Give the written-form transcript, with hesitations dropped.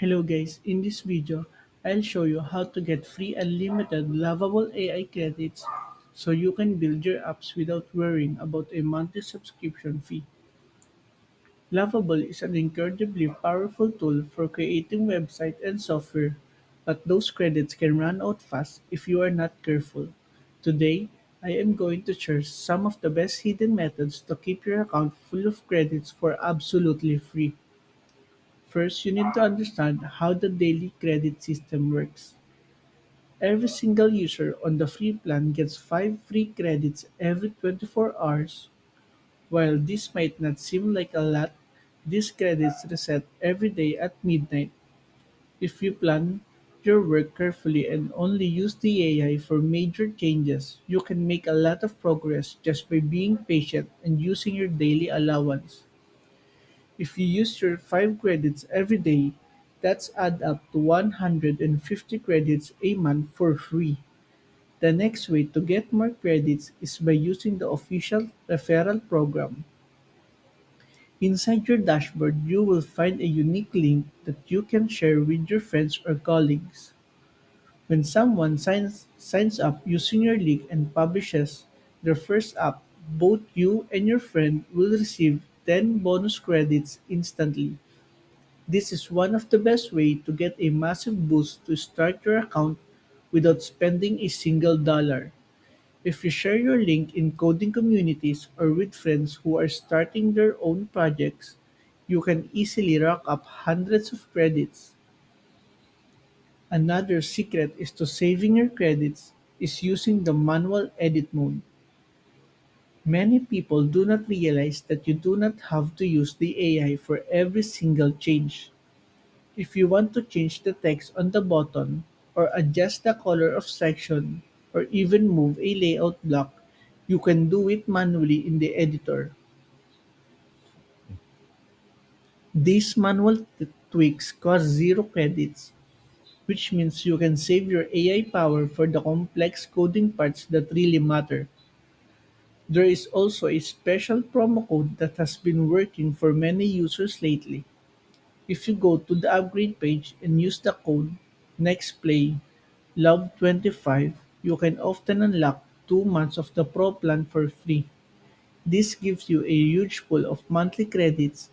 Hello guys, in this video, I'll show you how to get free unlimited Lovable AI credits so you can build your apps without worrying about a monthly subscription fee. Lovable is an incredibly powerful tool for creating websites and software, but those credits can run out fast if you are not careful. Today, I am going to share some of the best hidden methods to keep your account full of credits for absolutely free. First, you need to understand how the daily credit system works. Every single user on the free plan gets 5 free credits every 24 hours. While this might not seem like a lot, these credits reset every day at midnight. If you plan your work carefully and only use the AI for major changes, you can make a lot of progress just by being patient and using your daily allowance. If you use your 5 credits every day, that's add up to 150 credits a month for free. The next way to get more credits is by using the official referral program. Inside your dashboard, you will find a unique link that you can share with your friends or colleagues. When someone signs up using your link and publishes their first app, both you and your friend will receive 10 bonus credits instantly. This is one of the best way to get a massive boost to start your account without spending a single dollar. If you share your link in coding communities or with friends who are starting their own projects, you can easily rack up hundreds of credits. Another secret is to saving your credits is using the manual edit mode. Many people do not realize that you do not have to use the AI for every single change. If you want to change the text on the button, or adjust the color of section, or even move a layout block, you can do it manually in the editor. These manual tweaks cost zero credits, which means you can save your AI power for the complex coding parts that really matter. There is also a special promo code that has been working for many users lately. If you go to the upgrade page and use the code NEXTPLAY Love25, you can often unlock 2 months of the Pro plan for free. This gives you a huge pool of monthly credits